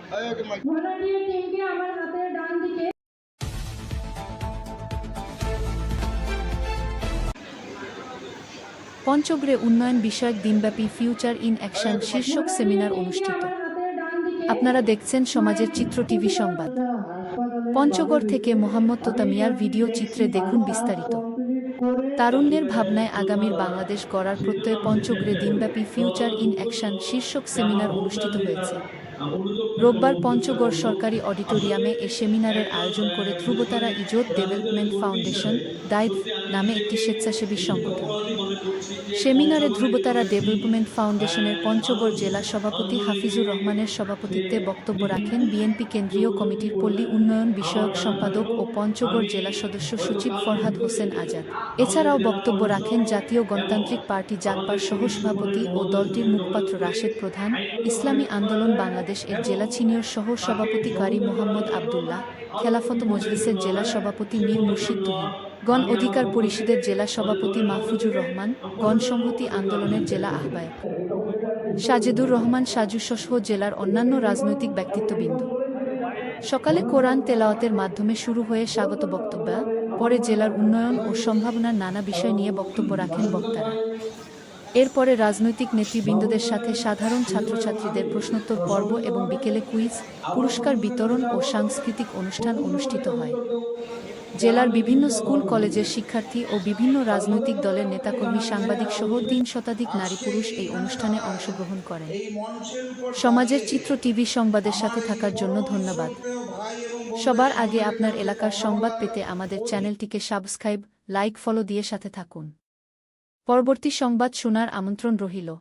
Volunteer টিমকে আমার হাতের ডান দিকে। পঞ্চগড়ে উন্নয়ন বিষয়ক দিনব্যাপী ফিউচার ইন অ্যাকশন শীর্ষক সেমিনার অনুষ্ঠিত। আপনারা দেখছেন সমাজের চিত্র টিভি সংবাদ। পঞ্চগড় থেকে মোহাম্মদ তোতা মিয়ার ভিডিও চিত্রে দেখুন বিস্তারিত। তারুণ্যের ভাবনায় আগামীর বাংলাদেশ গড়ার প্রত্যয়ে পঞ্চগড়ে দিনব্যাপী ফিউচার ইন অ্যাকশন শীর্ষক সেমিনার অনুষ্ঠিত হয়েছে। রোববার পঞ্চগড় সরকারি অডিটোরিয়ামে এ সেমিনারের আয়োজন করে ধ্রুবতারা ইজোত ডেভেলপমেন্ট ফাউন্ডেশন দাইভ নামে একটি স্বেচ্ছাসেবী সংগঠন। সেমিনারে ধ্রুবতারা ডেভেলপমেন্ট ফাউন্ডেশনের পঞ্চগড় জেলা সভাপতি হাফিজুর রহমানের সভাপতিত্বে বক্তব্য রাখেন বিএনপি কেন্দ্রীয় কমিটির পল্লী উন্নয়ন বিষয়ক সম্পাদক ও পঞ্চগড় জেলা সদস্য সচিব ফরহাদ হোসেন আজাদ। এছাড়াও বক্তব্য রাখেন জাতীয় গণতান্ত্রিক পার্টি জাগপার সহ-সভাপতি ও দলটির মুখপাত্র রাশেদ প্রধান, ইসলামী আন্দোলন বাংলাদেশ এর জেলা সিনিয়র সহ-সভাপতি কারি মোহাম্মদ আবদুল্লাহ, খেলাফত মজলিসের জেলা সভাপতি মীর মুর্শিদ তুহিন, গণ অধিকার পরিষদের জেলা সভাপতি মাহফুজুর রহমান, গণসংহতি আন্দোলনের জেলা আহ্বায়ক সাজেদুর রহমান সাজু সহ জেলার অন্যান্য রাজনৈতিক ব্যক্তিত্ববৃন্দ। সকালে কোরআন তেলাওয়াতের মাধ্যমে শুরু হয়ে স্বাগত বক্তব্য, পরে জেলার উন্নয়ন ও সম্ভাবনার নানা বিষয় নিয়ে বক্তব্য রাখেন বক্তারা। এরপরে রাজনৈতিক নেতৃবৃন্দদের সাথে সাধারণ ছাত্রছাত্রীদের প্রশ্নোত্তর পর্ব এবং বিকেলে কুইজ, পুরস্কার বিতরণ ও সাংস্কৃতিক অনুষ্ঠান অনুষ্ঠিত হয়। জেলার বিভিন্ন স্কুল কলেজের শিক্ষার্থী ও বিভিন্ন রাজনৈতিক দলের নেতাকর্মী, সাংবাদিক সহ ৩ শতাধিক নারী পুরুষ এই অনুষ্ঠানে অংশগ্রহণ করেন। সমাজের চিত্র টিভি সংবাদের সাথে থাকার জন্য ধন্যবাদ। সবার আগে আপনার এলাকার সংবাদ পেতে আমাদের চ্যানেলটিকে সাবস্ক্রাইব, লাইক, ফলো দিয়ে সাথে থাকুন। পরবর্তী সংবাদ শোনার আমন্ত্রণ রহিল।